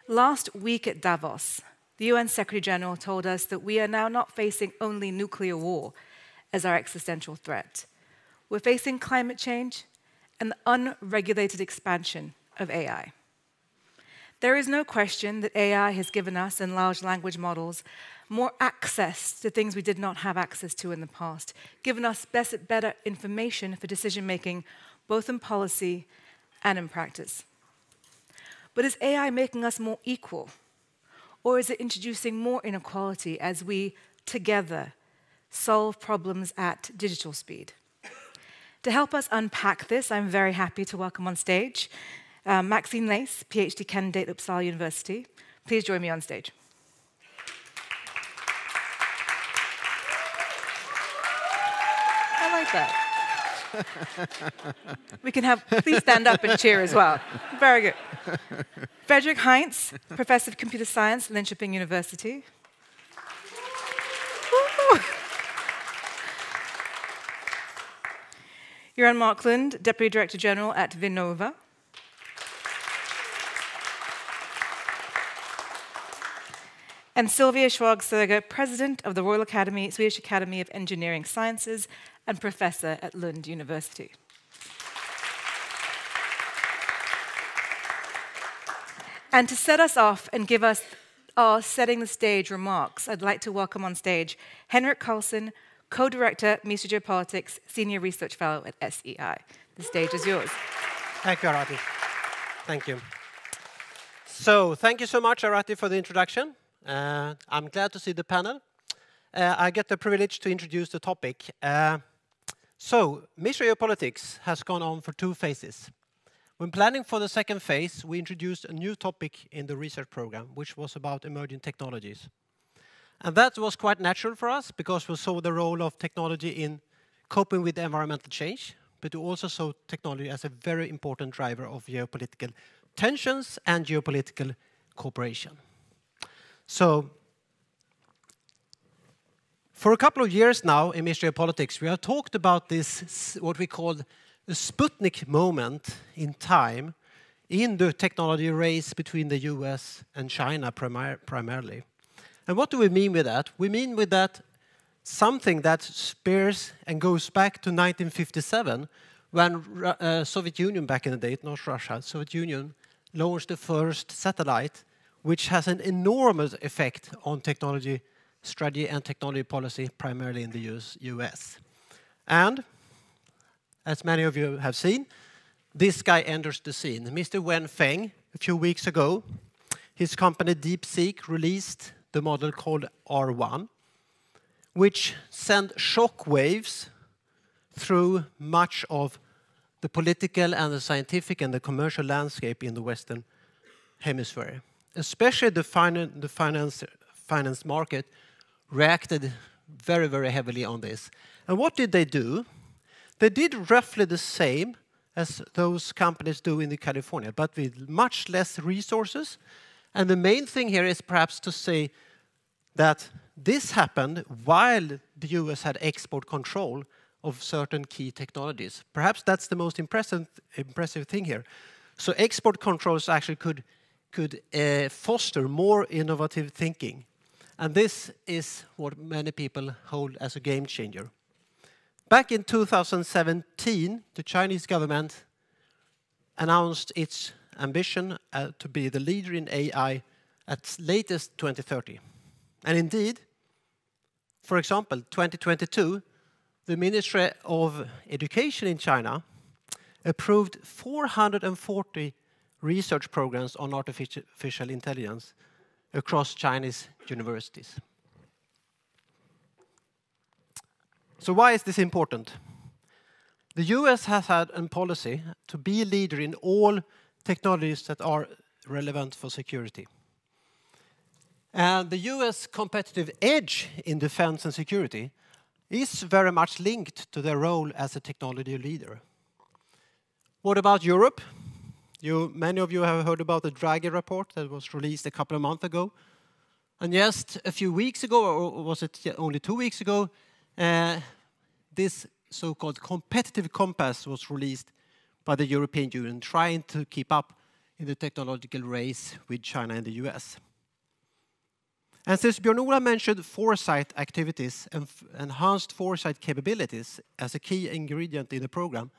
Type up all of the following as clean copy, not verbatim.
Last week at Davos, the UN Secretary General told us that we are now not facing only nuclear war as our existential threat. We're facing climate change and the unregulated expansion of AI. There is no question that AI has given us, in large language models, more access to things we did not have access to in the past, given us better information for decision-making, both in policy and in practice. But is AI making us more equal? Or is it introducing more inequality as we, together, solve problems at digital speed? To help us unpack this, I'm very happy to welcome on stage Maxine Lace, PhD candidate at Uppsala University. Please join me on stage. I like that. We can have, please stand up and cheer as well. Very good. Frederick Heinz, Professor of Computer Science, Linköping University. Johan Marklund, Deputy Director General at Vinnova. And Sylvia Schwag-Söger, President of the Royal Academy, Swedish Academy of Engineering Sciences and Professor at Lund University. And to set us off and give us our setting the stage remarks, I'd like to welcome on stage Henrik Karlsson, Co-Director, Mistra Geopolitics, Senior Research Fellow at SEI. The stage is yours. Thank you, Arati. Thank you. So, thank you so much, Arati, for the introduction. I'm glad to see the panel. I get the privilege to introduce the topic. So, Mistra Geopolitics has gone on for 2 phases. When planning for the second phase, we introduced a new topic in the research program, which was about emerging technologies. And that was quite natural for us, because we saw the role of technology in coping with environmental change, but we also saw technology as a very important driver of geopolitical tensions and geopolitical cooperation. So, for a couple of years now in Mistra Geopolitics, we have talked about this, what we call a Sputnik moment in time in the technology race between the US and China primarily. And what do we mean with that? We mean with that something that spears and goes back to 1957, when Soviet Union back in the day, not Russia, Soviet Union launched the first satellite, which has an enormous effect on technology strategy and technology policy, primarily in the US. And, as many of you have seen, this guy enters the scene. Mr. Wen Feng, a few weeks ago, his company DeepSeek released the model called R1, which sent shock waves through much of the political and the scientific and the commercial landscape in the Western Hemisphere. Especially the finance market reacted very, very heavily on this. And what did they do? They did roughly the same as those companies do in California, but with much less resources. And the main thing here is perhaps to say that this happened while the US had export control of certain key technologies. Perhaps that's the most impressive thing here. So export controls actually could foster more innovative thinking. And this is what many people hold as a game changer. Back in 2017, the Chinese government announced its ambition to be the leader in AI at latest 2030. And indeed, for example, 2022, the Ministry of Education in China approved 440 research programs on artificial intelligence across Chinese universities. So why is this important? The US has had a policy to be a leader in all technologies that are relevant for security. And the US competitive edge in defense and security is very much linked to their role as a technology leader. What about Europe? Many of you have heard about the Draghi report that was released a couple of months ago. And just a few weeks ago, or was it only 2 weeks ago, this so-called competitive compass was released by the European Union, trying to keep up in the technological race with China and the US. And since Björn Ola mentioned foresight activities and enhanced foresight capabilities as a key ingredient in the program,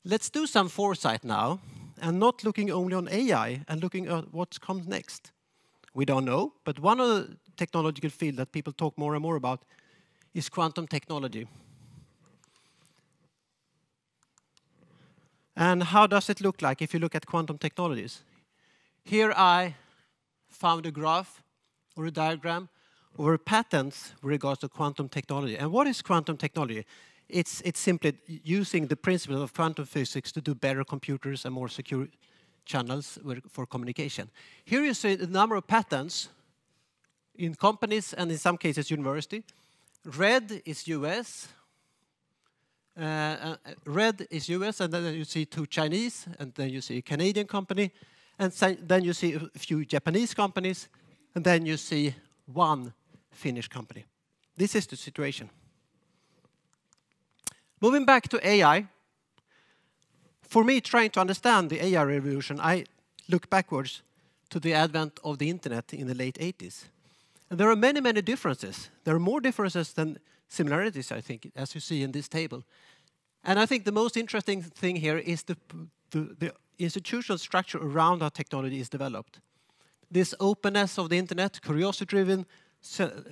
let's do some foresight now, and not looking only on AI and looking at what comes next. We don't know, but one of the technological fields that people talk more and more about is quantum technology. And how does it look like if you look at quantum technologies? Here I found a graph or a diagram over patents with regards to quantum technology. And what is quantum technology? It's simply using the principle of quantum physics to do better computers and more secure channels for communication. Here you see the number of patents in companies and in some cases university. Red is US. Red is US, and then you see 2 Chinese, and then you see a Canadian company, and then you see a few Japanese companies, and then you see 1 Finnish company. This is the situation. Moving back to AI, for me, trying to understand the AI revolution, I look backwards to the advent of the internet in the late 80s. And there are many, many differences. There are more differences than similarities, I think, as you see in this table. And I think the most interesting thing here is the institutional structure around how technology is developed. This openness of the internet, curiosity-driven,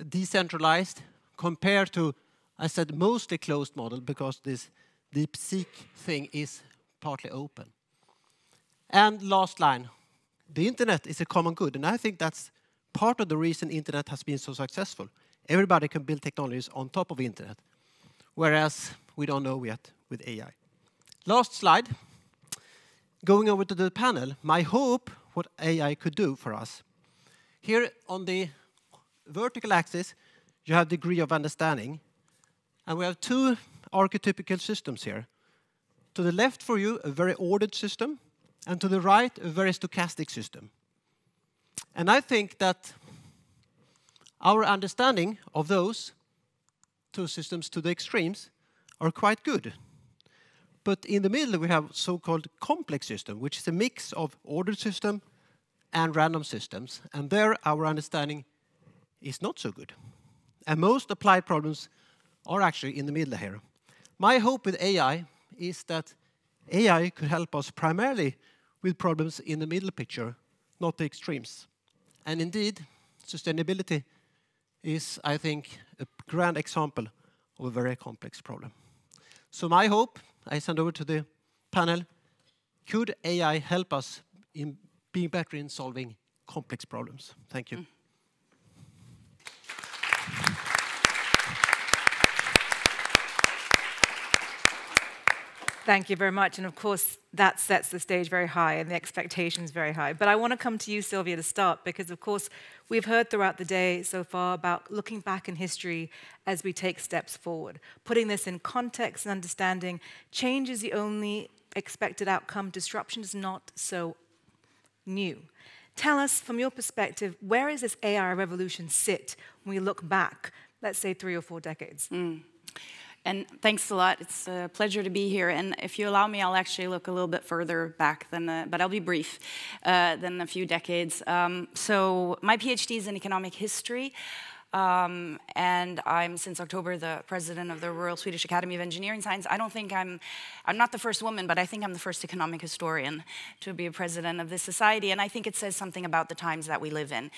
decentralized, compared to, I said, mostly closed model, because this DeepSeek thing is partly open. And last line, the internet is a common good, and I think that's part of the reason internet has been so successful. Everybody can build technologies on top of internet, whereas we don't know yet with AI. Last slide. Going over to the panel, my hope, what AI could do for us. Here on the vertical axis, you have degree of understanding, and we have 2 archetypical systems here. To the left for you, a very ordered system, and to the right, a very stochastic system. And I think that our understanding of those 2 systems to the extremes are quite good. But in the middle, we have so-called complex system, which is a mix of ordered system and random systems. And there, our understanding is not so good. And most applied problems are actually in the middle here. My hope with AI is that AI could help us primarily with problems in the middle picture, not the extremes. And indeed, sustainability is, I think, a grand example of a very complex problem. So my hope, I send over to the panel, could AI help us in being better in solving complex problems? Thank you. Thank you very much. And of course, that sets the stage very high and the expectations very high. But I want to come to you, Sylvia, to start, because of course, we've heard throughout the day so far about looking back in history as we take steps forward. Putting this in context and understanding, change is the only expected outcome. Disruption is not so new. Tell us, from your perspective, where does this AI revolution sit when we look back, let's say 3 or 4 decades? And thanks a lot. It's a pleasure to be here. And if you allow me, I'll actually look a little bit further back than, but I'll be brief, than a few decades. So my PhD is in economic history. And I'm, since October, the president of the Royal Swedish Academy of Engineering Science. I don't think I'm not the first woman, but I think I'm the first economic historian to be a president of this society. And I think it says something about the times that we live in.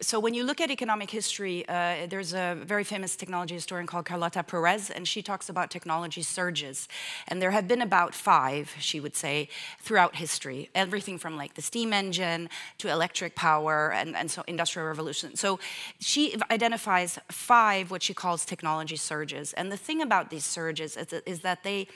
So when you look at economic history, there's a very famous technology historian called Carlota Perez, and she talks about technology surges. And there have been about 5, she would say, throughout history. Everything from like the steam engine to electric power and so industrial revolution. So she identifies 5 what she calls technology surges. And the thing about these surges is that they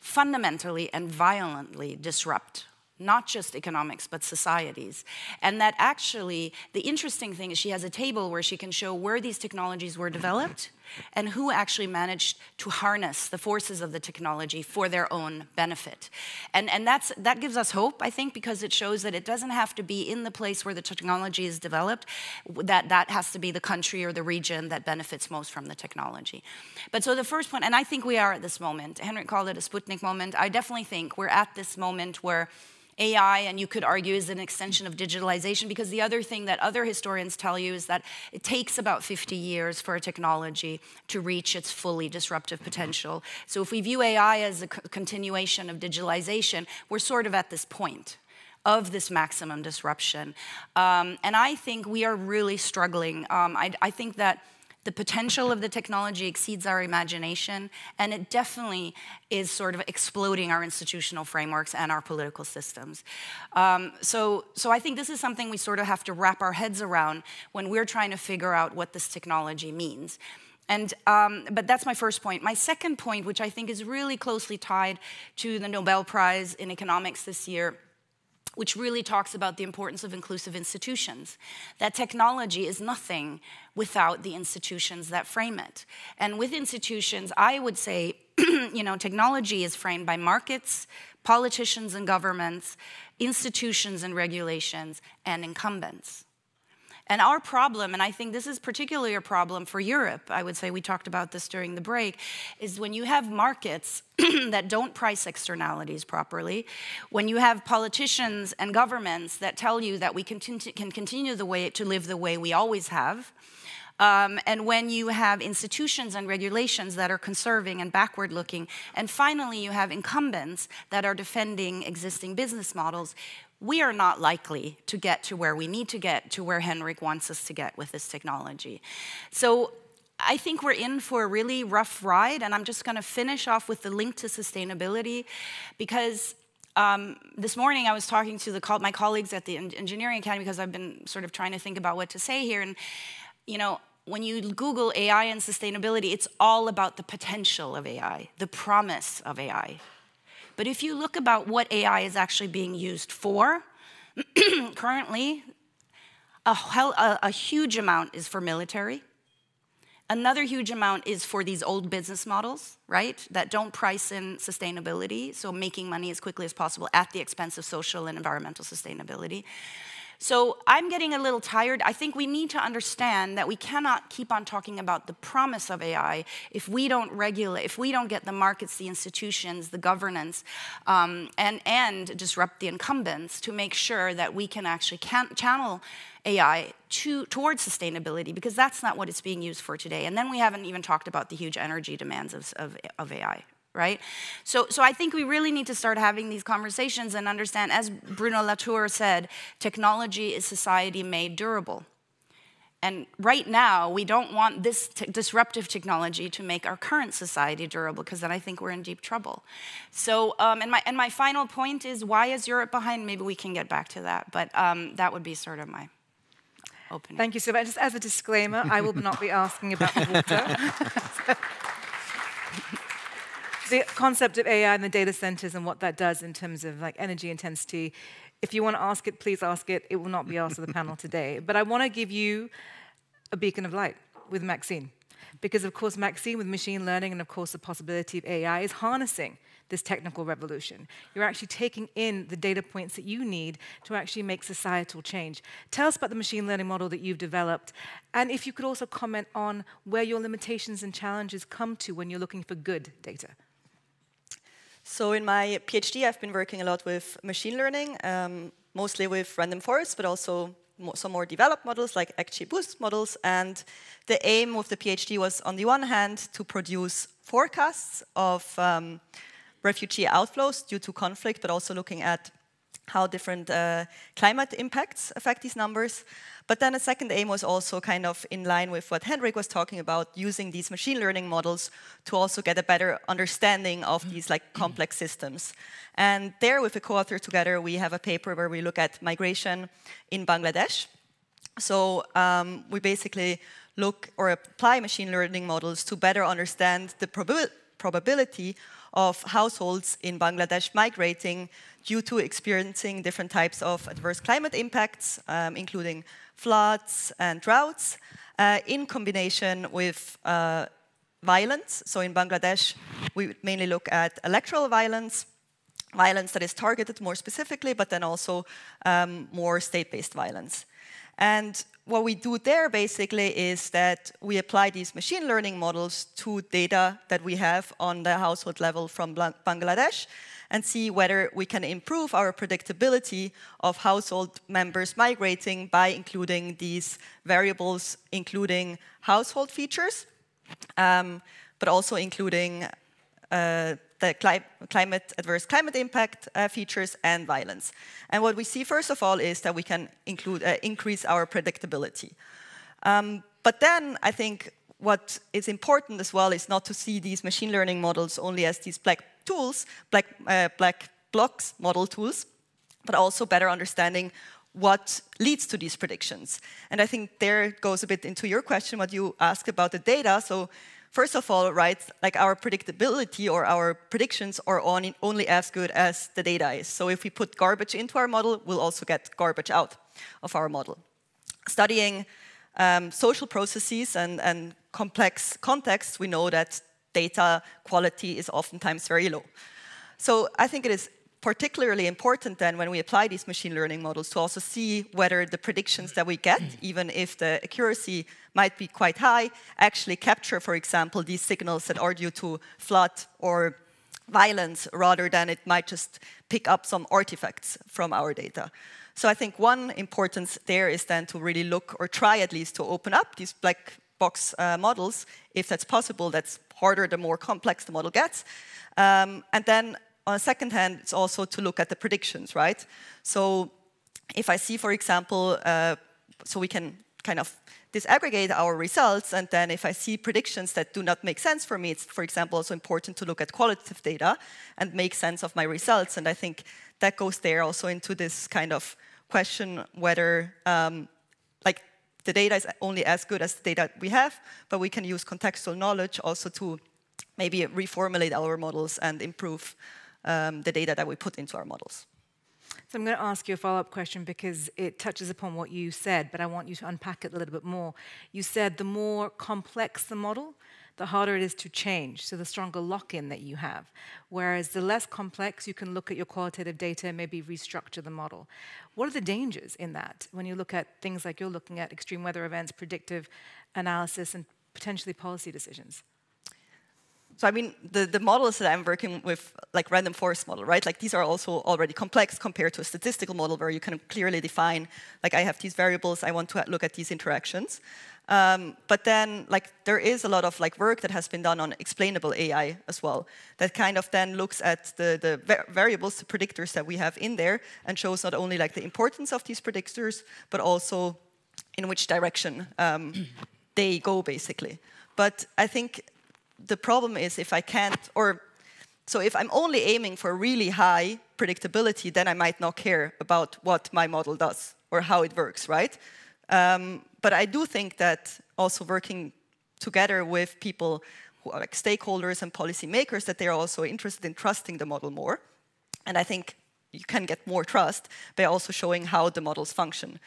fundamentally and violently disrupt not just economics, but societies. And that actually, the interesting thing is she has a table where she can show where these technologies were developed and who actually managed to harness the forces of the technology for their own benefit. And that gives us hope, I think, because it shows that it doesn't have to be in the place where the technology is developed, that has to be the country or the region that benefits most from the technology. But so the first point, and I think we are at this moment, Henrik called it a Sputnik moment, I definitely think we're at this moment where AI, and you could argue, is an extension of digitalization, because the other thing that other historians tell you is that it takes about 50 years for a technology to reach its fully disruptive potential. So if we view AI as a continuation of digitalization, we're sort of at this point of this maximum disruption. And I think we are really struggling. I think that the potential of the technology exceeds our imagination, and it definitely is sort of exploding our institutional frameworks and our political systems. So I think this is something we sort of have to wrap our heads around when we're trying to figure out what this technology means. But that's my first point. My second point, which I think is really closely tied to the Nobel Prize in Economics this year, which really talks about the importance of inclusive institutions. That technology is nothing without the institutions that frame it. And with institutions, I would say, technology is framed by markets, politicians and governments, institutions and regulations, and incumbents. And our problem, and I think this is particularly a problem for Europe, I would say, we talked about this during the break, is when you have markets that don't price externalities properly, when you have politicians and governments that tell you that we can continue to live the way we always have, and when you have institutions and regulations that are conserving and backward-looking, and finally you have incumbents that are defending existing business models, we are not likely to get to where we need to get, to where Henrik wants us to get with this technology. So I think we're in for a really rough ride, and I'm just going to finish off with the link to sustainability, because this morning I was talking to my colleagues at the Engineering Academy, because I've been sort of trying to think about what to say here, and when you Google AI and sustainability, it's all about the potential of AI, the promise of AI. But if you look about what AI is actually being used for, currently, a huge amount is for military. Another huge amount is for these old business models, right, that don't price in sustainability, so making money as quickly as possible at the expense of social and environmental sustainability. So I'm getting a little tired. I think we need to understand that we cannot keep on talking about the promise of AI if we don't regulate, if we don't get the markets, the institutions, the governance, and disrupt the incumbents to make sure that we can actually channel AI towards sustainability, because that's not what it's being used for today. And then we haven't even talked about the huge energy demands of AI. Right? So I think we really need to start having these conversations and understand, as Bruno Latour said, technology is society made durable. And right now, we don't want this disruptive technology to make our current society durable, because then I think we're in deep trouble. So, and my final point is, why is Europe behind? Maybe we can get back to that, but that would be sort of my opening. Thank you so much. Just as a disclaimer, I will not be asking about water. The concept of AI and the data centers and what that does in terms of energy intensity, if you want to ask it, please ask it. It will not be asked of the panel today. But I want to give you a beacon of light with Maxine. Because, of course, Maxine, with machine learning and, of course, the possibility of AI, is harnessing this technical revolution. You're actually taking in the data points that you need to actually make societal change. Tell us about the machine learning model that you've developed, and if you could also comment on where your limitations and challenges come to when you're looking for good data. So in my PhD, I've been working a lot with machine learning, mostly with random forests, but also some more developed models like XGBoost models. And the aim of the PhD was, on the one hand, to produce forecasts of refugee outflows due to conflict, but also looking at how different climate impacts affect these numbers. But then a second aim was also kind of in line with what Henrik was talking about, using these machine learning models to also get a better understanding of these complex systems. And there, with a co-author together, we have a paper where we look at migration in Bangladesh. So we basically look or apply machine learning models to better understand the probability of households in Bangladesh migrating due to experiencing different types of adverse climate impacts, including floods and droughts, in combination with violence. So in Bangladesh, we mainly look at electoral violence, violence that is targeted more specifically, but then also more state-based violence. And what we do there basically is that we apply these machine learning models to data that we have on the household level from Bangladesh and see whether we can improve our predictability of household members migrating by including these variables, including household features, but also including the adverse climate impact features and violence. And what we see, first of all, is that we can increase our predictability. But then I think what is important as well is not to see these machine learning models only as these black box model tools, but also better understanding what leads to these predictions. And I think there goes a bit into your question, what you asked about the data. So first of all, right, like our predictability or our predictions are only as good as the data is. So if we put garbage into our model, we'll also get garbage out of our model. Studying social processes and complex contexts, we know that data quality is oftentimes very low. So I think it is particularly important then when we apply these machine learning models to also see whether the predictions that we get, even if the accuracy might be quite high, actually capture, for example, these signals that are due to flood or violence, rather than it might just pick up some artifacts from our data. So I think one importance there is then to really look, or try at least to open up these black box models, if that's possible. That's harder the more complex the model gets. And then on the second hand, it's also to look at the predictions, right? So if I see, for example, so we can kind of disaggregate our results, and then if I see predictions that do not make sense for me, it's, for example, also important to look at qualitative data and make sense of my results. And I think that goes there also into this kind of question whether like the data is only as good as the data we have, but we can use contextual knowledge also to maybe reformulate our models and improve the data that we put into our models. So I'm going to ask you a follow-up question because it touches upon what you said, but I want you to unpack it a little bit more. You said the more complex the model, the harder it is to change, so the stronger lock-in that you have. Whereas the less complex, you can look at your qualitative data and maybe restructure the model. What are the dangers in that when you look at things like you're looking at extreme weather events, predictive analysis, and potentially policy decisions? So I mean, the models that I'm working with, like random forest model, right? Like these are also already complex compared to a statistical model where you can clearly define, like I have these variables, I want to look at these interactions. But then, like, there is a lot of like work that has been done on explainable AI as well, that kind of then looks at the variables, the predictors that we have in there, and shows not only like the importance of these predictors, but also in which direction they go, basically. But I think the problem is if I can't, so if I'm only aiming for really high predictability, then I might not care about what my model does or how it works, right? But I do think that also working together with people who are like stakeholders and policymakers, that they're also interested in trusting the model more. And I think you can get more trust by also showing how the models function.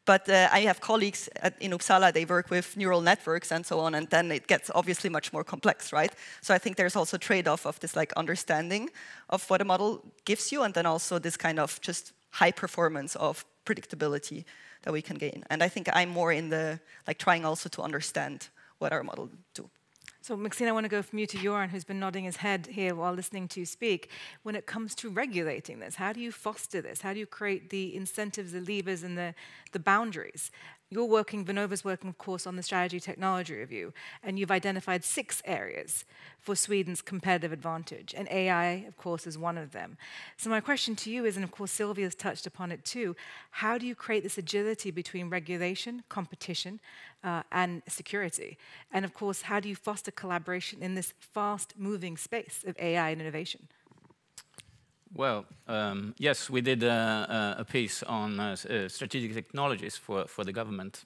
But I have colleagues in Uppsala, they work with neural networks and so on, and then it gets obviously much more complex, right? So I think there's also a trade-off of this like understanding of what a model gives you, and then also this kind of just high performance of predictability that we can gain. And I think I'm more in the, like trying also to understand what our model do. So Maxine, I want to go from you to Joran, who's been nodding his head here while listening to you speak. When it comes to regulating this, how do you foster this? How do you create the incentives, the levers, and the boundaries? You're working, Vinnova's working, of course, on the strategy technology review, and you've identified 6 areas for Sweden's competitive advantage, and AI, of course, is one of them. So my question to you is, and of course Sylvia's touched upon it too, how do you create this agility between regulation, competition, and security? And of course, how do you foster collaboration in this fast-moving space of AI and innovation? Well, yes, we did a piece on strategic technologies for the government.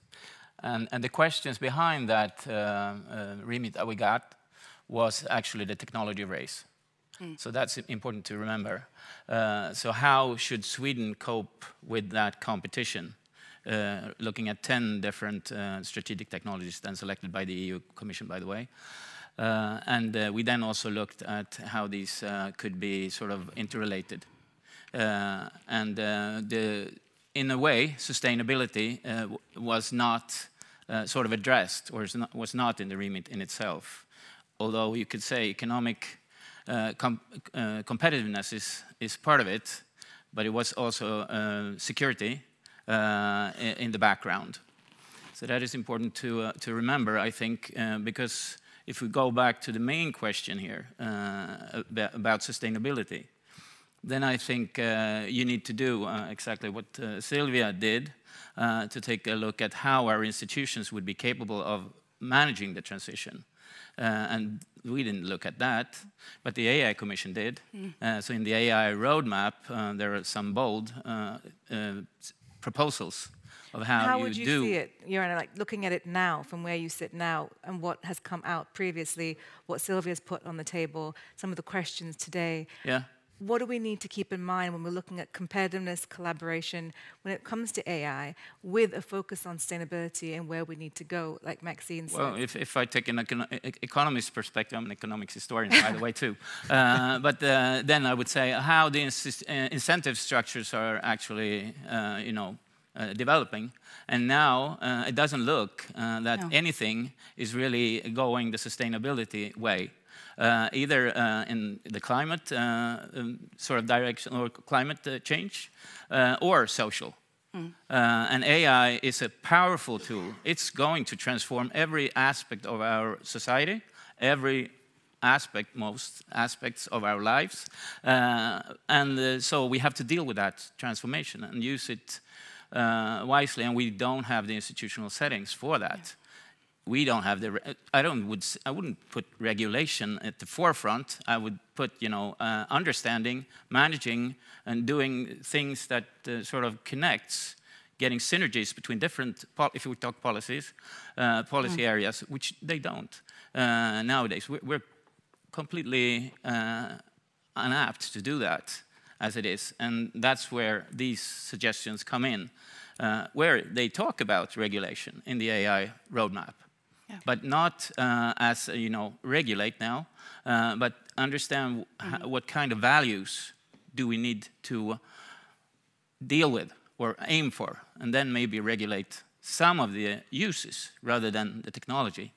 And the questions behind that remit that we got was actually the technology race. So that's important to remember. So how should Sweden cope with that competition? Looking at 10 different strategic technologies then selected by the EU Commission, by the way. And we then also looked at how these could be sort of interrelated. And the in a way, sustainability was not sort of addressed, or was not in the remit in itself. Although you could say economic competitiveness is part of it, but it was also security in the background. So that is important to remember, I think, because if we go back to the main question here about sustainability, then I think you need to do exactly what Sylvia did, to take a look at how our institutions would be capable of managing the transition. And we didn't look at that, but the AI Commission did. So in the AI roadmap, there are some bold proposals of how would you see it, Joanna, like looking at it now, from where you sit now, and what has come out previously, what Sylvia's put on the table, some of the questions today. Yeah. What do we need to keep in mind when we're looking at competitiveness, collaboration, when it comes to AI, with a focus on sustainability and where we need to go, like Maxine said? Well, if I take an economist perspective, I'm an economics historian, by the way, too. But then I would say how the incentive structures are actually, developing. And now it doesn't look that anything is really going the sustainability way. Either in the climate sort of direction, or climate change, or social. And AI is a powerful tool. It's going to transform every aspect of our society, most aspects of our lives. So we have to deal with that transformation and use it wisely, and we don't have the institutional settings for that. Yeah. We don't have I wouldn't put regulation at the forefront. I would put, understanding, managing, and doing things that sort of connects, getting synergies between different, if we talk policies, policy areas, which they don't nowadays. We're completely unapt to do that as it is, and that's where these suggestions come in, where they talk about regulation in the AI roadmap. But not as, regulate now, but understand what kind of values do we need to deal with or aim for, and then maybe regulate some of the uses rather than the technology.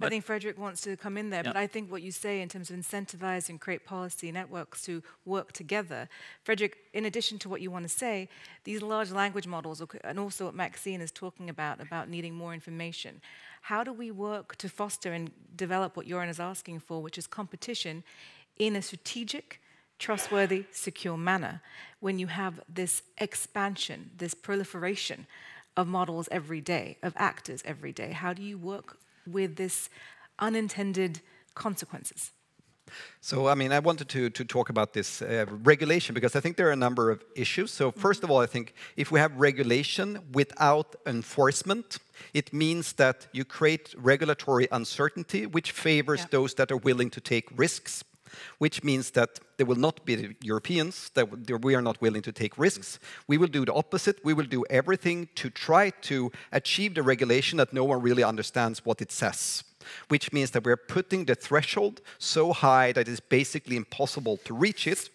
I think Frederick wants to come in there, but I think what you say in terms of incentivize and create policy networks to work together. Frederick, in addition to what you want to say, these large language models, and also what Maxine is talking about needing more information, how do we work to foster and develop what Joran is asking for, which is competition in a strategic, trustworthy, secure manner, when you have this expansion, this proliferation of models every day, of actors every day? How do you work with this unintended consequences? So, I wanted to talk about this regulation, because I think there are a number of issues. So, first of all, I think if we have regulation without enforcement, it means that you create regulatory uncertainty, which favors those that are willing to take risks, which means that there will not be the Europeans, that we are not willing to take risks. We will do the opposite. We will do everything to try to achieve the regulation that no one really understands what it says, which means that we're putting the threshold so high that it's basically impossible to reach it.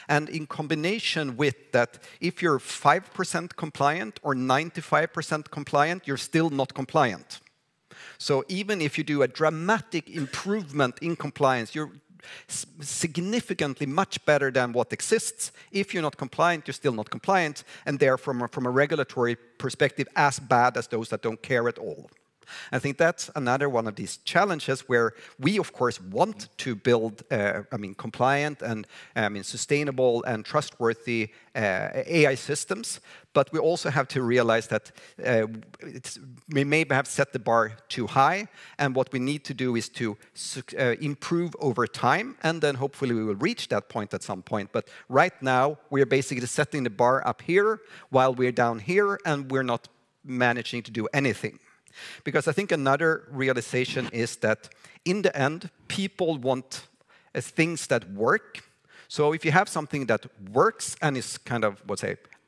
And in combination with that, if you're 5% compliant or 95% compliant, you're still not compliant. So even if you do a dramatic improvement in compliance, you're significantly much better than what exists. If you're not compliant, you're still not compliant, and therefore, from a regulatory perspective, as bad as those that don't care at all. I think that's another one of these challenges where we, of course, want to build, compliant and sustainable and trustworthy AI systems, but we also have to realize that we may have set the bar too high, and what we need to do is to improve over time, and then hopefully we will reach that point at some point. But right now, we're basically setting the bar up here while we're down here, and we're not managing to do anything. Because I think another realization is that in the end, people want things that work. So if you have something that works and is kind of,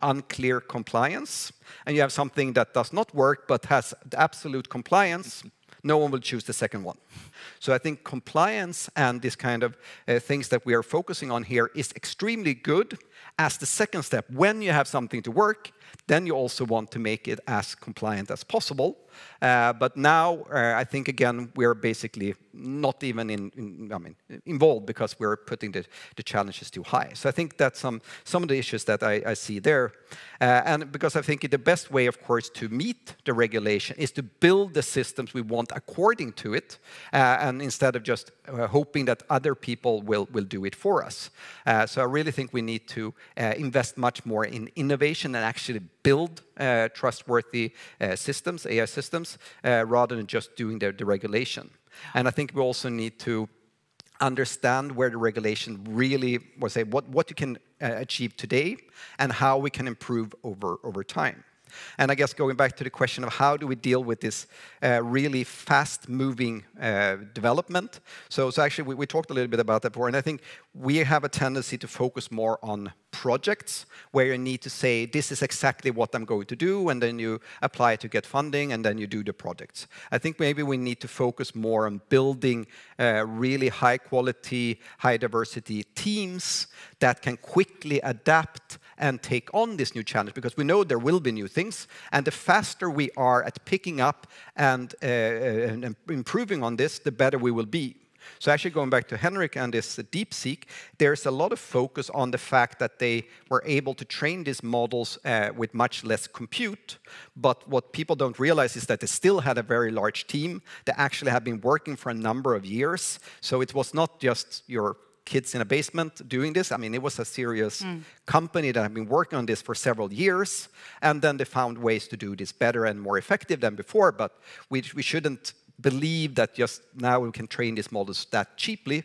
unclear compliance, and you have something that does not work but has absolute compliance, no one will choose the second one. So I think compliance and this kind of things that we are focusing on here is extremely good as the second step. When you have something to work, then you also want to make it as compliant as possible. But now, I think, again, we're basically not even involved because we're putting the challenges too high. So I think that's some of the issues that I see there. And because I think the best way, of course, to meet the regulation is to build the systems we want according to it, and instead of just hoping that other people will do it for us. So I really think we need to invest much more in innovation and actually build trustworthy systems, AI systems, rather than just doing the regulation. And I think we also need to understand where the regulation really, what you can achieve today and how we can improve over time. And I guess going back to the question of how do we deal with this really fast-moving development. So actually, we talked a little bit about that before, and I think we have a tendency to focus more on projects where you need to say, this is exactly what I'm going to do, and then you apply to get funding, and then you do the projects. I think maybe we need to focus more on building really high-quality, high-diversity teams that can quickly adapt and take on this new challenge, because we know there will be new things, and the faster we are at picking up and improving on this, the better we will be. So actually going back to Henrik and this DeepSeek, there's a lot of focus on the fact that they were able to train these models with much less compute. But what people don't realize is that they still had a very large team that actually had been working for a number of years. So it was not just your kids in a basement doing this. I mean, it was a serious company that had been working on this for several years. And then they found ways to do this better and more effective than before. But we shouldn't believe that just now we can train these models that cheaply.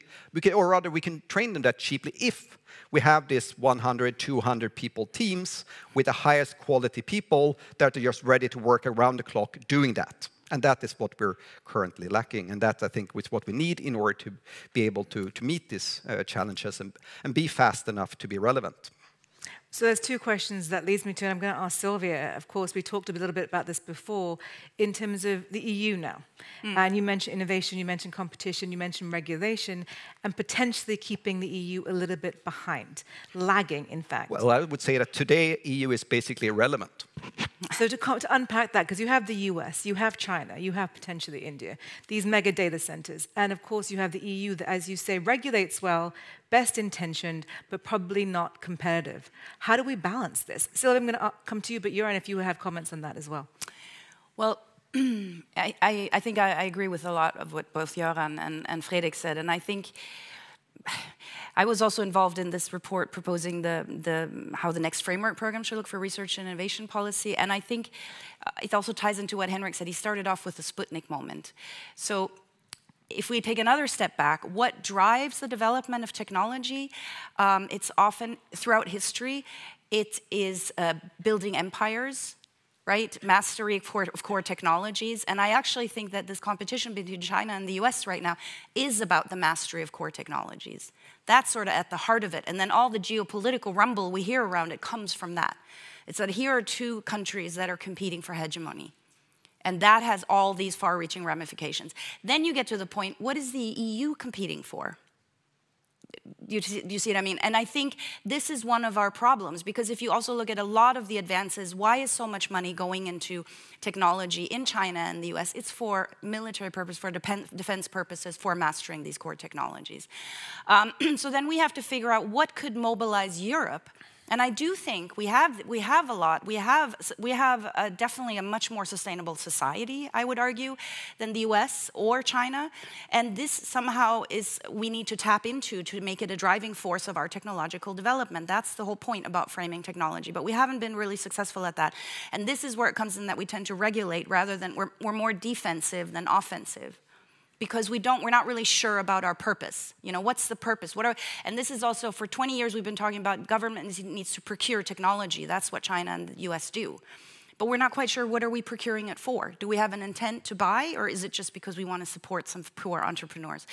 Or rather, we can train them that cheaply if we have this 100, 200 people teams with the highest quality people that are just ready to work around the clock doing that. And that is what we're currently lacking. And that, I think, is what we need in order to be able to meet these challenges and be fast enough to be relevant. So there's two questions that leads me to, and I'm going to ask Sylvia. Of course, we talked a little bit about this before in terms of the EU now. And you mentioned innovation, you mentioned competition, you mentioned regulation, and potentially keeping the EU a little bit behind, lagging, in fact. Well, I would say that today, EU is basically irrelevant. So to unpack that, because you have the US, you have China, you have potentially India, these mega data centers. And of course, you have the EU that, as you say, regulates well, best intentioned, but probably not competitive. How do we balance this? Sylvia, I'm going to come to you, but Göran, if you have comments on that as well. Well, I think I agree with a lot of what both Göran and Fredrik said, and I think I was also involved in this report proposing how the next framework program should look for research and innovation policy, and I think it also ties into what Henrik said. He started off with the Sputnik moment. So if we take another step back, what drives the development of technology? It's often, throughout history, it is building empires, right? Mastery of core technologies. And I actually think that this competition between China and the US right now is about the mastery of core technologies. That's sort of at the heart of it. And then all the geopolitical rumble we hear around it comes from that. It's that here are two countries that are competing for hegemony. And that has all these far-reaching ramifications. Then you get to the point, what is the EU competing for? Do you see what I mean? And I think this is one of our problems, because if you also look at a lot of the advances, why is so much money going into technology in China and the US? It's for military purpose, for defense purposes, for mastering these core technologies. So then we have to figure out what could mobilize Europe. And I do think we have a lot. We have definitely a much more sustainable society, I would argue, than the US or China. And this somehow is we need to tap into to make it a driving force of our technological development. That's the whole point about framing technology. But we haven't been really successful at that. And this is where it comes in that we tend to regulate rather than we're more defensive than offensive. Because we're not really sure about our purpose. You know, what's the purpose? And this is also, for 20 years, we've been talking about government needs to procure technology. That's what China and the US do. But we're not quite sure, what are we procuring it for? Do we have an intent to buy, or is it just because we want to support some poor entrepreneurs?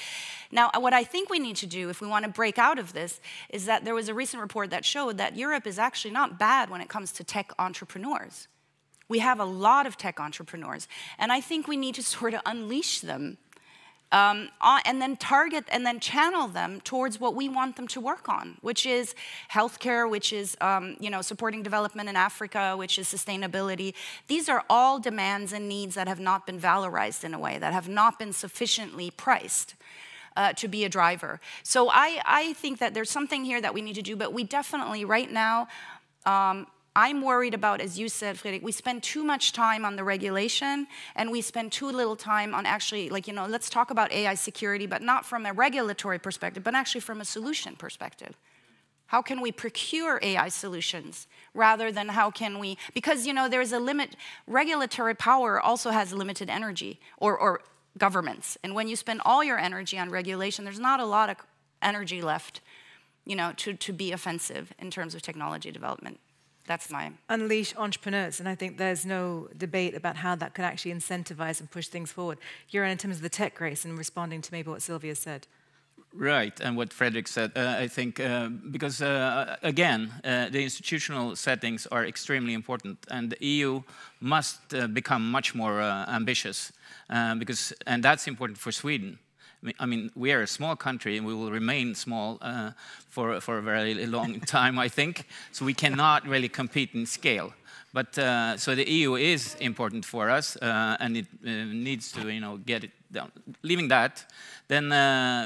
Now, what I think we need to do, if we want to break out of this, is that there was a recent report that showed that Europe is actually not bad when it comes to tech entrepreneurs. We have a lot of tech entrepreneurs, and I think we need to sort of unleash them and then target and then channel them towards what we want them to work on, which is healthcare, which is supporting development in Africa, which is sustainability. These are all demands and needs that have not been valorized in a way, that have not been sufficiently priced to be a driver. So I think that there's something here that we need to do, but we definitely, right now, I'm worried about, as you said, Fredrik, we spend too much time on the regulation and we spend too little time on actually, let's talk about AI security, but not from a regulatory perspective, but actually from a solution perspective. How can we procure AI solutions rather than how can we, because, there's a limit, regulatory power also has limited energy, or governments. And when you spend all your energy on regulation, there's not a lot of energy left, to be offensive in terms of technology development. That's my... Unleash entrepreneurs, and I think there's no debate about how that can actually incentivize and push things forward. You're in terms of the tech race and responding to maybe what Sylvia said. Right, and what Fredrik said, I think, because again, the institutional settings are extremely important, and the EU must become much more ambitious, and that's important for Sweden. I mean, we are a small country, and we will remain small for a very long time, I think. So we cannot really compete in scale. But so the EU is important for us, and it needs to, get it down. Leaving that, then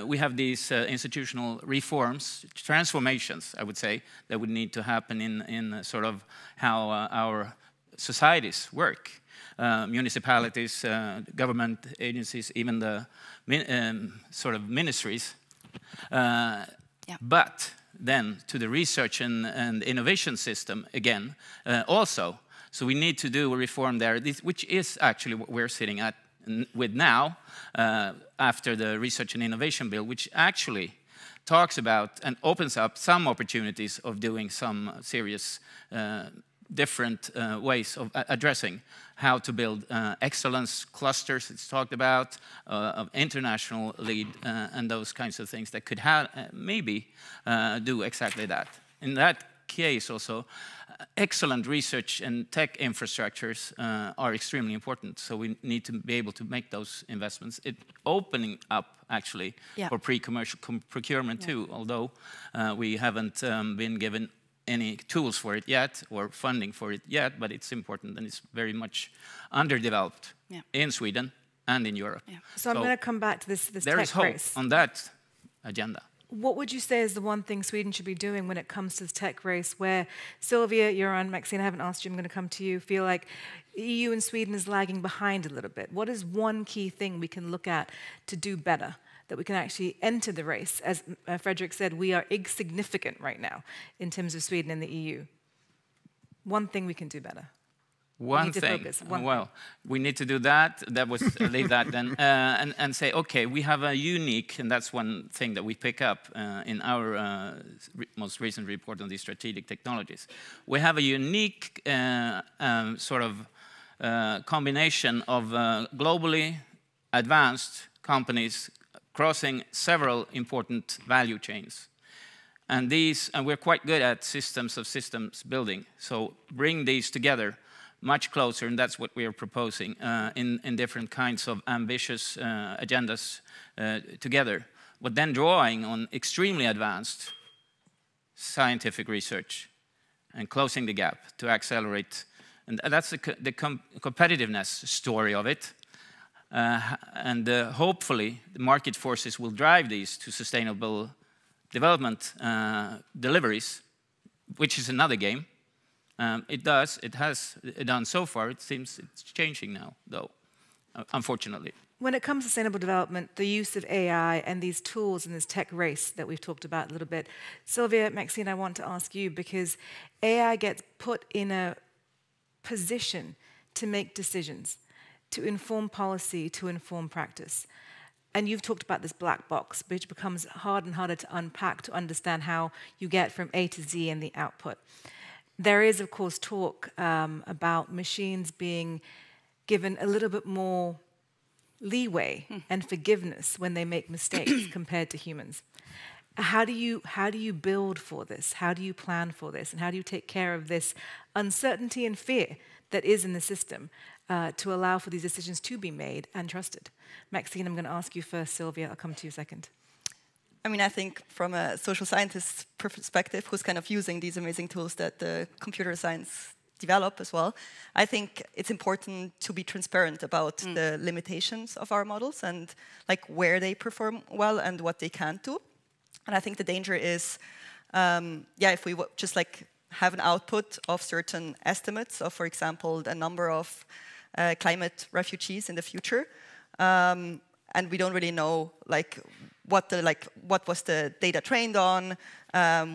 we have these institutional reforms, transformations, I would say, that would need to happen in sort of how our societies work. Municipalities, government agencies, even the sort of ministries. But then to the research and innovation system again, also. So we need to do a reform there, which is actually what we're sitting at with now, after the research and innovation bill, which actually talks about and opens up some opportunities of doing some serious different ways of addressing how to build excellence clusters, it's talked about, of international lead, and those kinds of things that could maybe do exactly that. In that case also, excellent research and tech infrastructures are extremely important, so we need to be able to make those investments. Opening up, actually, for pre-commercial procurement too, although we haven't been given any tools for it yet or funding for it yet, but it's important and it's very much underdeveloped in Sweden and in Europe. So I'm going to come back to this tech race. There is hope on that agenda. What would you say is the one thing Sweden should be doing when it comes to the tech race, where Sylvia, Göran, Maxine, I haven't asked you, I'm going to come to you, feel like EU and Sweden is lagging behind a little bit? What is one key thing we can look at to do better, that we can actually enter the race? As Fredrik said, we are insignificant right now in terms of Sweden and the EU. One thing we can do better. One thing. Well, we need to do that. That was leave that then, and say, okay, we have a unique, and that's one thing that we pick up in our most recent report on these strategic technologies. We have a unique sort of combination of globally advanced companies crossing several important value chains. And we're quite good at systems building. So bring these together much closer, and that's what we are proposing in different kinds of ambitious agendas together. But then drawing on extremely advanced scientific research and closing the gap to accelerate. And that's the competitiveness story of it. And hopefully the market forces will drive these to sustainable development deliveries, which is another game. It has done so far. It seems it's changing now, though, unfortunately. When it comes to sustainable development, the use of AI and these tools and this tech race that we've talked about a little bit, Sylvia, Maxine, I want to ask you, because AI gets put in a position to make decisions, to inform policy, to inform practice. And you've talked about this black box, which becomes harder and harder to unpack, to understand how you get from A to Z in the output. There is, of course, talk about machines being given a little bit more leeway and forgiveness when they make mistakes compared to humans. How do you build for this? How do you plan for this? And how do you take care of this uncertainty and fear that is in the system to allow for these decisions to be made and trusted. Maxine, I'm going to ask you first. Sylvia, I'll come to you second. I mean, I think from a social scientist perspective, who's kind of using these amazing tools that the computer science develop as well, I think it's important to be transparent about the limitations of our models and like where they perform well and what they can't do. And I think the danger is, if we just like have an output of certain estimates of, for example, the number of climate refugees in the future, and we don't really know like what was the data trained on,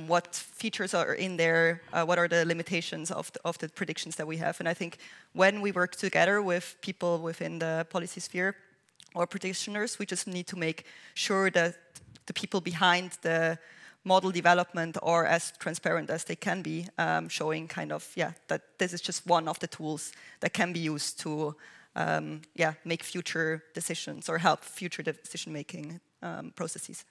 what features are in there, what are the limitations of the predictions that we have. And I think when we work together with people within the policy sphere or practitioners, we just need to make sure that the people behind the model development are as transparent as they can be, showing kind of, that this is just one of the tools that can be used to make future decisions or help future decision-making processes.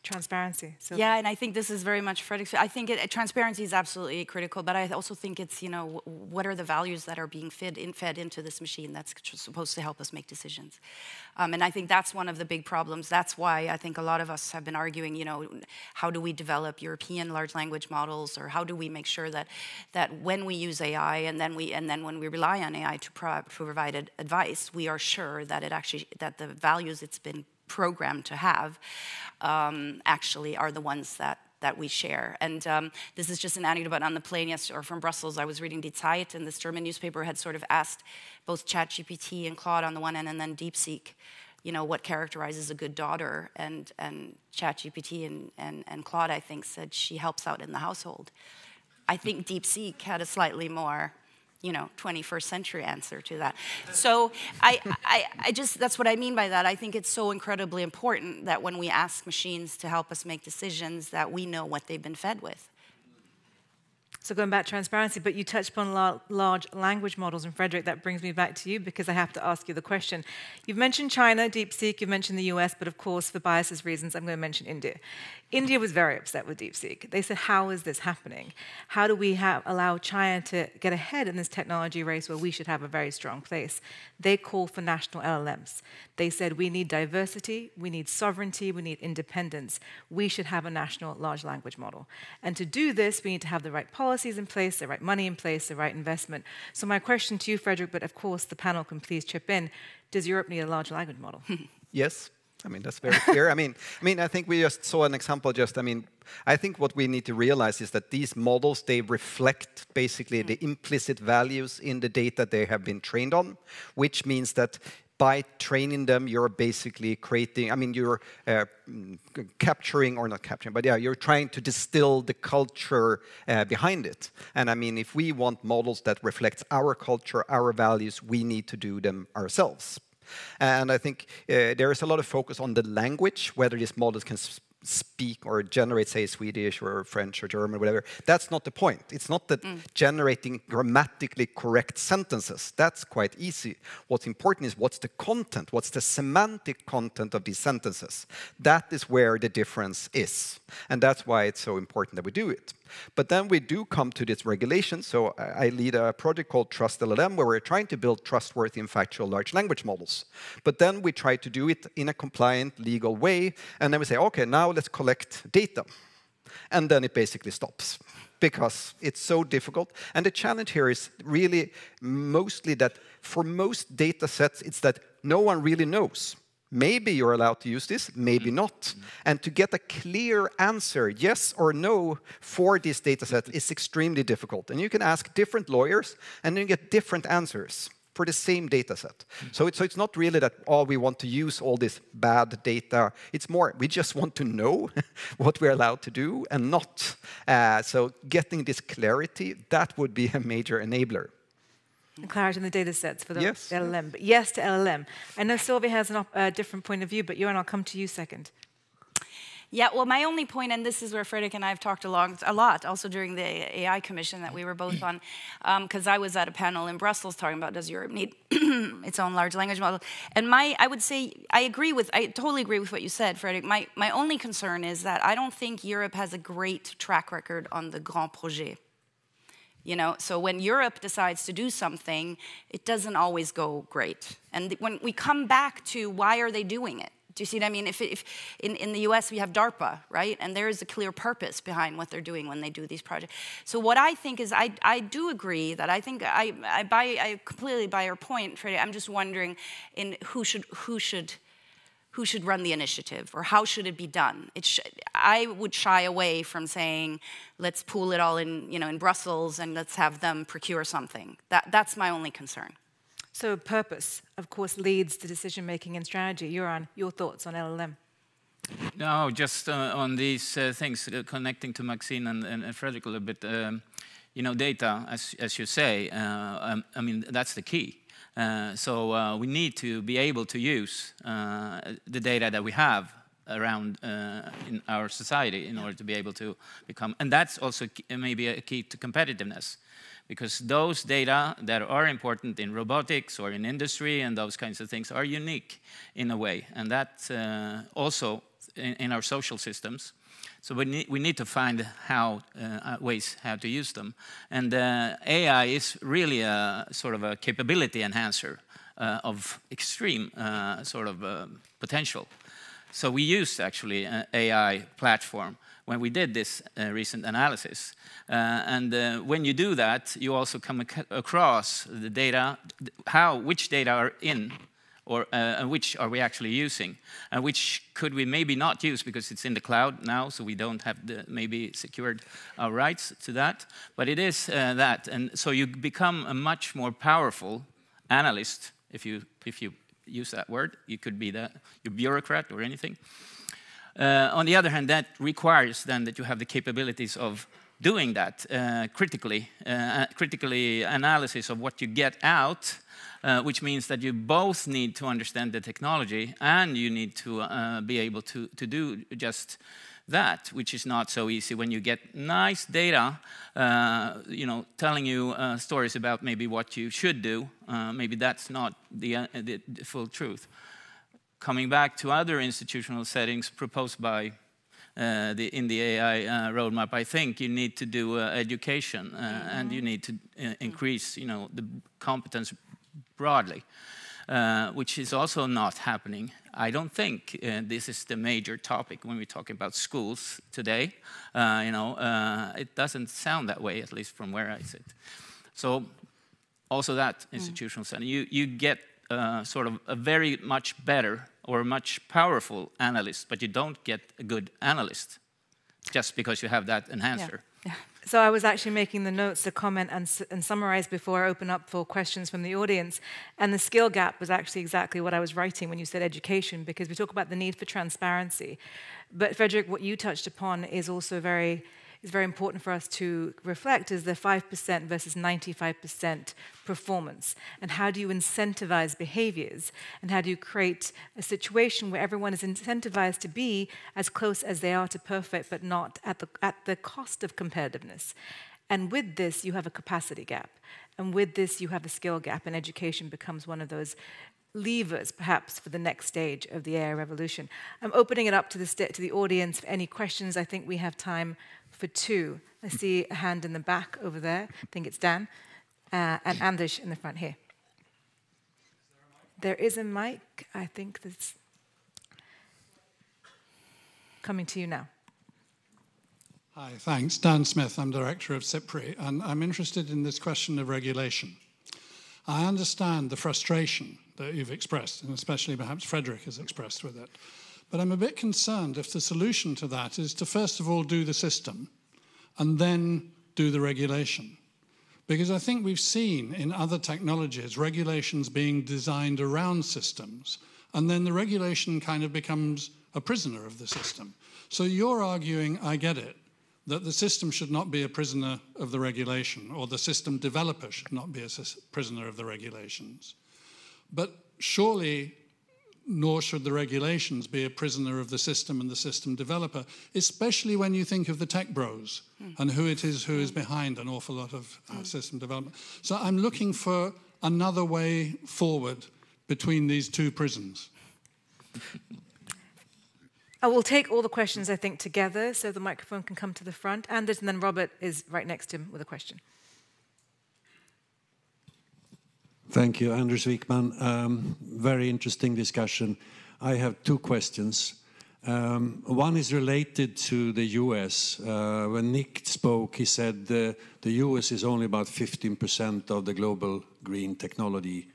Transparency. So yeah, and I think this is very much Frederick's. I think transparency is absolutely critical, but I also think it's, what are the values that are being fed into this machine that's supposed to help us make decisions? And I think that's one of the big problems. That's why I think a lot of us have been arguing, how do we develop European large language models, or how do we make sure that when we use AI and then when we rely on AI to provide advice, we are sure that that the values it's been programmed to have actually are the ones that we share. And this is just an anecdote. On the plane yesterday, or from Brussels, I was reading Die Zeit, and this German newspaper had sort of asked both ChatGPT and Claude on the one end, and then DeepSeek, what characterizes a good daughter. And ChatGPT and Claude, I think, said she helps out in the household. I think DeepSeek had a slightly more 21st century answer to that. So I just, that's what I mean by that. I think it's so incredibly important that when we ask machines to help us make decisions, that we know what they've been fed with. So going back to transparency, but you touched upon large language models, and Frederick, that brings me back to you because I have to ask you the question. You've mentioned China, DeepSeek, you've mentioned the US, but of course, for biases reasons, I'm going to mention India. India was very upset with DeepSeek. They said, how is this happening? How do we allow China to get ahead in this technology race where we should have a very strong place? They call for national LLMs. They said, we need diversity, we need sovereignty, we need independence. We should have a national large language model. And to do this, we need to have the right policies in place, the right money in place, the right investment. So my question to you, Frederick, but of course the panel can please chip in, does Europe need a large language model? Yes. I mean, that's very clear. I mean, I think we just saw an example. I think what we need to realize is that these models, they reflect basically the implicit values in the data they have been trained on, which means that by training them, you're basically creating, you're capturing, or not capturing, but you're trying to distill the culture behind it. And if we want models that reflect our culture, our values, we need to do them ourselves. And I think there is a lot of focus on the language, whether these models can speak or generate, say, Swedish or French or German, whatever. That's not the point. It's not that generating grammatically correct sentences. That's quite easy. What's important is what's the content, what's the semantic content of these sentences. That is where the difference is. And that's why it's so important that we do it. But then we do come to this regulation. So I lead a project called Trust LLM, where we're trying to build trustworthy and factual large language models. But then we try to do it in a compliant, legal way. And then we say, OK, now let's collect data. And then it basically stops because it's so difficult. And the challenge here is really mostly that for most data sets, it's that no one really knows. Maybe you're allowed to use this, maybe not. And to get a clear answer, yes or no, for this data set is extremely difficult. And you can ask different lawyers, and then you get different answers for the same data set. So it's not really that, we want to use all this bad data. It's more, we just want to know what we're allowed to do and not. So getting this clarity, that would be a major enabler. Clarity in the data sets for the yes. LLM. But yes to LLM. I know Sylvia has a different point of view, but Johan, I'll come to you second. Yeah, well, my only point, and this is where Fredrik and I have talked a lot, also during the AI commission that we were both on, because I was at a panel in Brussels talking about does Europe need its own large language model. And I would say, I totally agree with what you said, Fredrik. My only concern is that I don't think Europe has a great track record on the grand projet. You know, so when Europe decides to do something, it doesn't always go great. And when we come back to why are they doing it? Do you see what I mean? If in the US we have DARPA, right? And there is a clear purpose behind what they're doing when they do these projects. So what I think is, I do agree that I think I completely buy your point, Freddie. I'm just wondering who should run the initiative, or how should it be done? I would shy away from saying, let's pool it all in Brussels and let's have them procure something. That's my only concern. So purpose, of course, leads to decision-making and strategy. Joran, your thoughts on LLM? No, just on these things, connecting to Maxine and Frederick a little bit. Data, as you say, I mean, that's the key. So we need to be able to use the data that we have around in our society in order to be able to become, and that's also maybe a key to competitiveness, because those data that are important in robotics or in industry and those kinds of things are unique in a way, and that's also in our social systems. So we need to find ways how to use them. And AI is really a sort of a capability enhancer of extreme sort of potential. So we used actually an AI platform when we did this recent analysis. And when you do that, you also come across the data, which data are in, or which are we actually using, and which could we maybe not use because it's in the cloud now, so we don't have maybe secured our rights to that. But it is that, and so you become a much more powerful analyst if you use that word. You could be your bureaucrat or anything. On the other hand, that requires then that you have the capabilities of doing that critically analysis of what you get out. Which means that you both need to understand the technology and you need to be able to do just that, which is not so easy when you get nice data, telling you stories about maybe what you should do. Maybe that's not the full truth. Coming back to other institutional settings proposed by in the AI roadmap, I think you need to do education and you need to increase, the competence broadly, which is also not happening. I don't think this is the major topic when we talk about schools today. It doesn't sound that way, at least from where I sit. So also that institutional setting, you get sort of a very much better or much powerful analyst, but you don't get a good analyst just because you have that enhancer. Yeah. So I was actually making the notes to comment and summarize before I open up for questions from the audience. And the skill gap was actually exactly what I was writing when you said education, because we talk about the need for transparency. But Frederick, what you touched upon is also very important for us to reflect, is the 5% versus 95% performance. And how do you incentivize behaviors? And how do you create a situation where everyone is incentivized to be as close as they are to perfect, but not at the cost of competitiveness? And with this, you have a capacity gap. And with this, you have a skill gap, and education becomes one of those levers, perhaps, for the next stage of the AI revolution. I'm opening it up to the audience for any questions. I think we have time for two. I see a hand in the back over there. I think it's Dan. And Anders in the front here. There is a mic. I think that's coming to you now. Hi, thanks. Dan Smith, I'm director of CIPRI, and I'm interested in this question of regulation. I understand the frustration that you've expressed, and especially perhaps Frederick has expressed with it. But I'm a bit concerned if the solution to that is to first of all do the system and then do the regulation. Because I think we've seen in other technologies regulations being designed around systems, and then the regulation kind of becomes a prisoner of the system. So you're arguing, I get it, that the system should not be a prisoner of the regulation, or the system developer should not be a prisoner of the regulations. But surely, nor should the regulations be a prisoner of the system and the system developer, especially when you think of the tech bros and who it is who is behind an awful lot of system development. So I'm looking for another way forward between these two prisons. I will take all the questions, I think, together so the microphone can come to the front. Anders, and then Robert is right next to him with a question. Thank you, Anders Wijkman. Very interesting discussion. I have two questions. One is related to the US. When Nick spoke, he said the US is only about 15% of the global green technology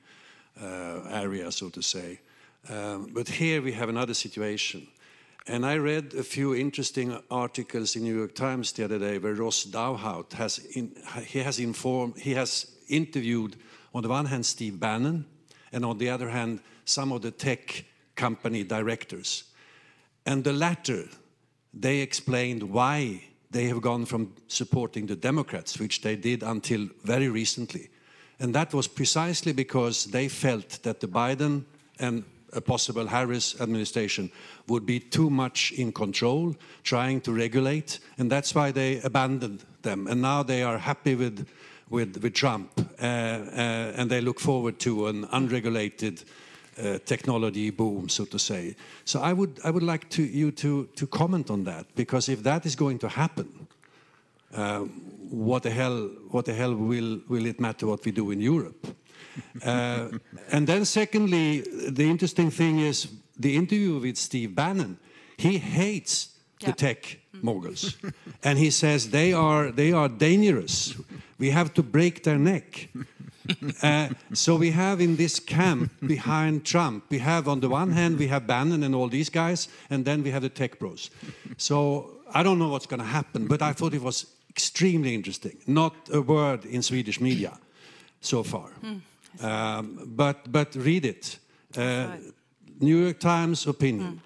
area, so to say. But here we have another situation. And I read a few interesting articles in New York Times the other day where Ross Douthat has interviewed, on the one hand, Steve Bannon, and on the other hand, some of the tech company directors. And the latter, they explained why they have gone from supporting the Democrats, which they did until very recently. And that was precisely because they felt that the Biden and a possible Harris administration would be too much in control, trying to regulate, and that's why they abandoned them. And now they are happy with Trump, and they look forward to an unregulated technology boom, so to say. So I would like you to comment on that, because if that is going to happen, what the hell will it matter what we do in Europe? And then secondly, the interesting thing is the interview with Steve Bannon. He hates the tech moguls, and he says they are dangerous. We have to break their neck. So we have in this camp behind Trump, we have on the one hand, we have Bannon and all these guys, and then we have the tech bros. So I don't know what's going to happen, but I thought it was extremely interesting. Not a word in Swedish media so far. But read it. New York Times opinion.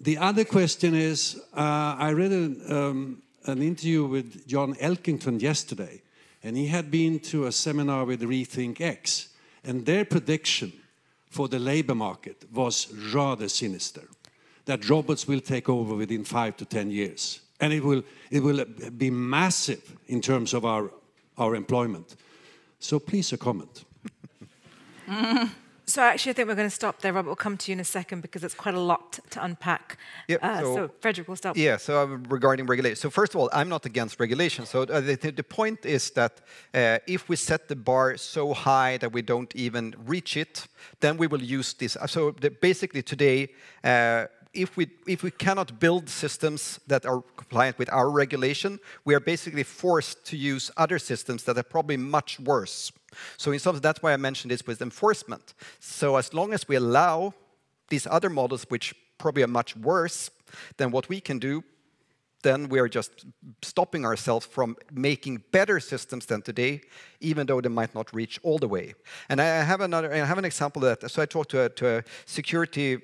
The other question is, I read an interview with John Elkington yesterday, and he had been to a seminar with Rethink X, and their prediction for the labor market was rather sinister, that robots will take over within 5 to 10 years, and it will be massive in terms of our employment. So please, a comment. So actually, I think we're going to stop there, Robert. We'll come to you in a second because it's quite a lot to unpack. Yep, so Fredrik, we'll start. Yeah, so regarding regulation. So first of all, I'm not against regulation. So the point is that if we set the bar so high that we don't even reach it, then we will use this. So basically today, if we cannot build systems that are compliant with our regulation, we are basically forced to use other systems that are probably much worse. So in some sense, that's why I mentioned this with enforcement. So as long as we allow these other models, which probably are much worse than what we can do, then we are just stopping ourselves from making better systems than today, even though they might not reach all the way. And I have an example of that. So I talked to a security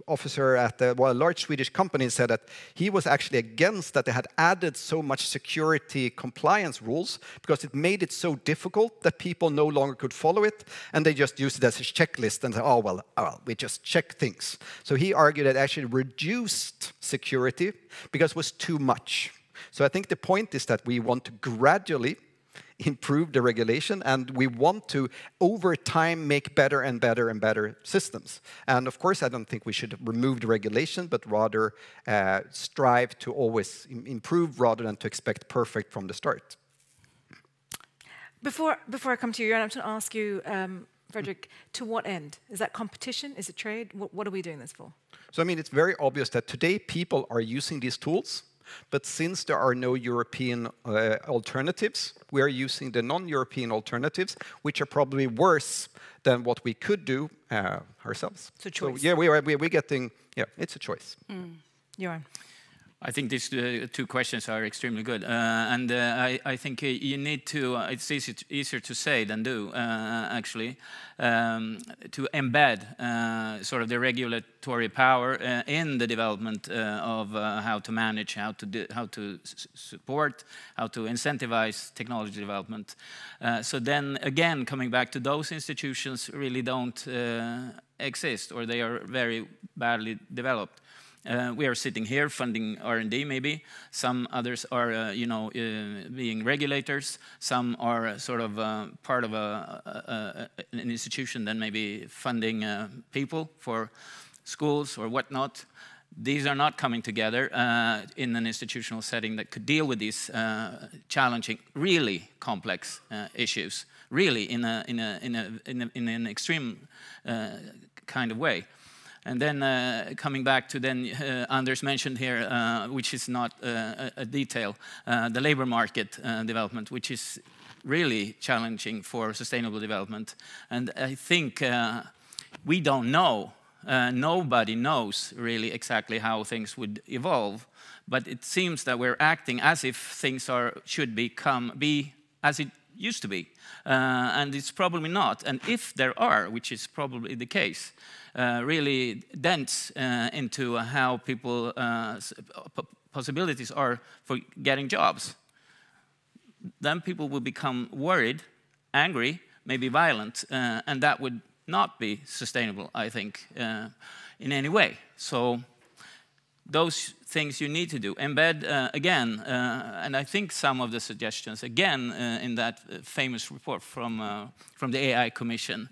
officer at a large Swedish company, and said that he was actually against that they had added so much security compliance rules because it made it so difficult that people no longer could follow it, and they just used it as a checklist and said, oh, well, we just check things. So he argued that it actually reduced security because it was too much. So I think the point is that we want to gradually improve the regulation, and we want to, over time, make better and better and better systems. And of course, I don't think we should remove the regulation, but rather strive to always improve rather than to expect perfect from the start. Before I come to you, I'm going to ask you, Fredrik, to what end? Is that competition? Is it trade? What are we doing this for? So, I mean, it's very obvious that today people are using these tools, but since there are no European alternatives, we are using the non-European alternatives, which are probably worse than what we could do ourselves. It's a choice. So, yeah, we're getting, it's a choice. Johan. I think these two questions are extremely good, and I think you need to. It's easier to say than do, actually, to embed sort of the regulatory power in the development of how to manage, how to support, how to incentivize technology development. So then again, coming back to those institutions, really don't exist, or they are very badly developed. We are sitting here funding R&D, maybe. Some others are, being regulators. Some are sort of part of an institution, then maybe funding people for schools or whatnot. these are not coming together in an institutional setting that could deal with these challenging, really complex issues, really in an extreme kind of way. And then coming back to then Anders mentioned here, which is not a detail, the labor market development, which is really challenging for sustainable development. And I think we don't know. Nobody knows really exactly how things would evolve, but it seems that we're acting as if things should be as it used to be, and it's probably not. And if there are, which is probably the case, really dents into how people possibilities are for getting jobs, then people will become worried, angry, maybe violent, and that would not be sustainable, I think, in any way. So those things you need to do. Embed, again, and I think some of the suggestions, again, in that famous report from the AI Commission,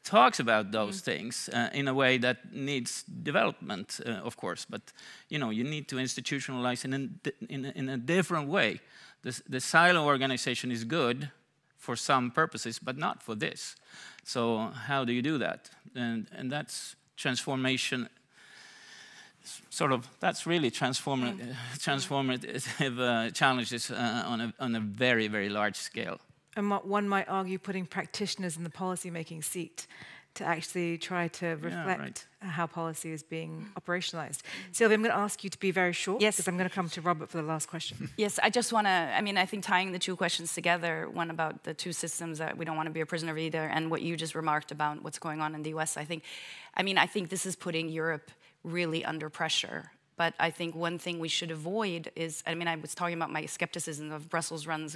talks about those things in a way that needs development, of course, but you need to institutionalize in a different way. The silo organization is good for some purposes, but not for this. So how do you do that? And that's transformation. That's really transformative challenges on a very, very large scale. And one might argue putting practitioners in the policy-making seat to actually try to reflect how policy is being operationalized. Sylvia, I'm going to ask you to be very short, because I'm going to come to Robert for the last question. Yes, I just want to, I think tying the two questions together, one about the two systems that we don't want to be a prisoner of either, and what you just remarked about what's going on in the US, I think this is putting Europe really under pressure. But I think one thing we should avoid is, I was talking about my skepticism of Brussels run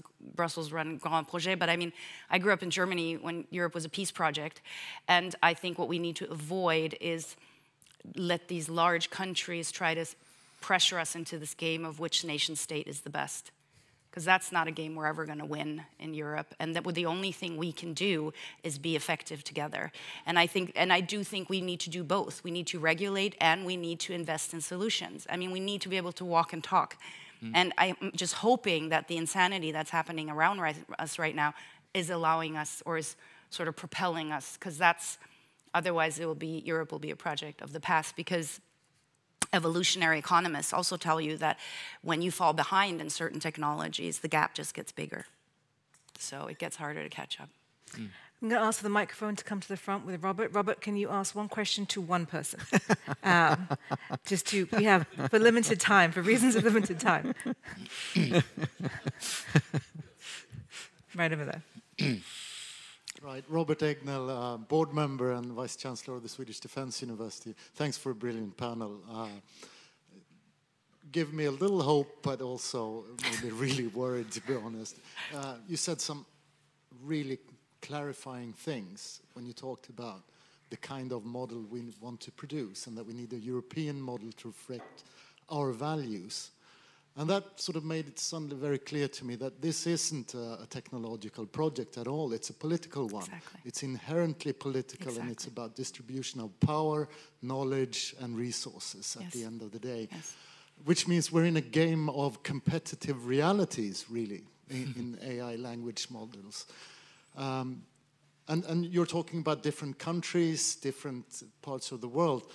Grand Projet, but I grew up in Germany when Europe was a peace project, and I think what we need to avoid is let these large countries try to pressure us into this game of which nation state is the best. Because that's not a game we're ever going to win in Europe, and that the only thing we can do is be effective together. And I do think we need to do both. We need to regulate and we need to invest in solutions. We need to be able to walk and talk. And I'm just hoping that the insanity that's happening around us right now is allowing us, or is sort of propelling us, because otherwise Europe will be a project of the past, because evolutionary economists also tell you that when you fall behind in certain technologies, the gap just gets bigger. So it gets harder to catch up. I'm going to ask for the microphone to come to the front with Robert. Robert, can you ask one question to one person? We have, for limited time, for reasons of limited time. Right over there. Right, Robert Egnell, board member and Vice Chancellor of the Swedish Defence University. Thanks for a brilliant panel. Give me a little hope, but also made me really worried, to be honest. You said some really clarifying things when you talked about the kind of model we want to produce, and that we need a European model to reflect our values. And that sort of made it suddenly very clear to me that this isn't a technological project at all. It's a political one. Exactly. It's inherently political, and it's about distribution of power, knowledge, and resources at the end of the day. Yes. Which means we're in a game of competitive realities, really, in AI language models. And you're talking about different countries, different parts of the world.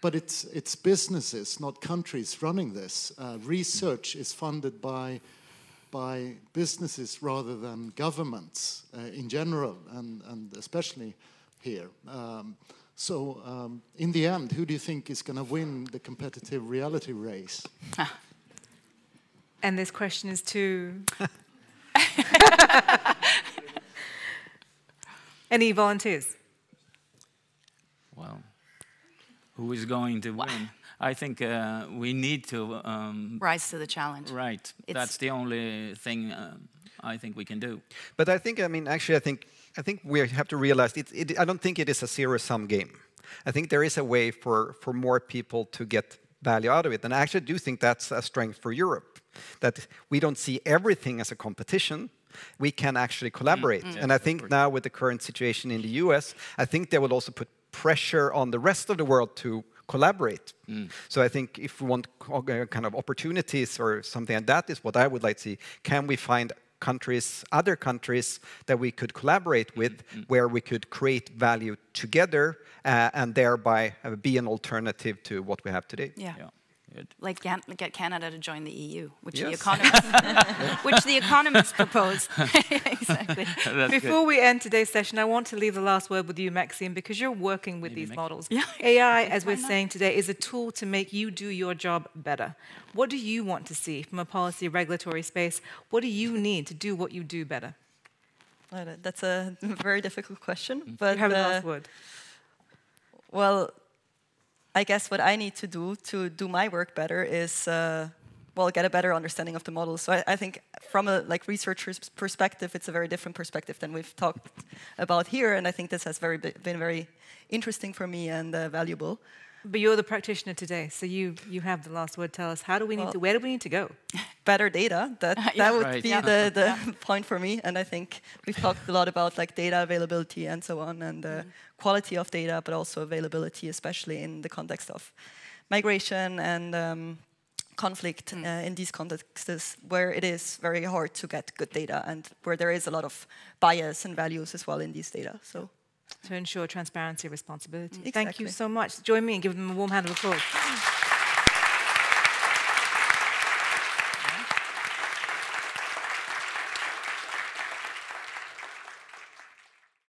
But it's businesses, not countries, running this. Research is funded by businesses rather than governments in general, and especially here. So in the end, who do you think is going to win the competitive reality race? And this question is to... Any volunteers? Well... Who is going to win? I think we need to... rise to the challenge. Right. That's the only thing I think we can do. But I think, I think we have to realize, I don't think it is a zero-sum game. I think there is a way for more people to get value out of it. And I actually do think that's a strength for Europe, that we don't see everything as a competition. We can actually collaborate. And I think now with the current situation in the US, I think they will also put pressure on the rest of the world to collaborate. So I think if we want kind of opportunities or something, and that is what I would like to see, can we find countries, other countries that we could collaborate with, where we could create value together and thereby be an alternative to what we have today. Yeah. Good. Like get Canada to join the EU, which Yes. the economists propose. Exactly. Before we end today's session, I want to leave the last word with you, Maxime, because you're working with these models. Yeah. AI, as we're saying today, is a tool to make you do your job better. What do you want to see from a policy regulatory space? What do you need to do what you do better? That's a very difficult question. But You have the last word. well, I guess what I need to do my work better is, get a better understanding of the model. So I think from a researcher's perspective, it's a very different perspective than we've talked about here. And I think this has been very interesting for me and valuable. But you're the practitioner today, so you have the last word. Tell us, where do we need to go? Better data. That would be the point for me. And I think we've talked a lot about data availability and so on, and quality of data, but also availability, especially in the context of migration and conflict in these contexts where it is very hard to get good data and where there is a lot of bias and values as well in these data. So. To ensure transparency and responsibility. Exactly. Thank you so much. Join me and give them a warm hand of applause.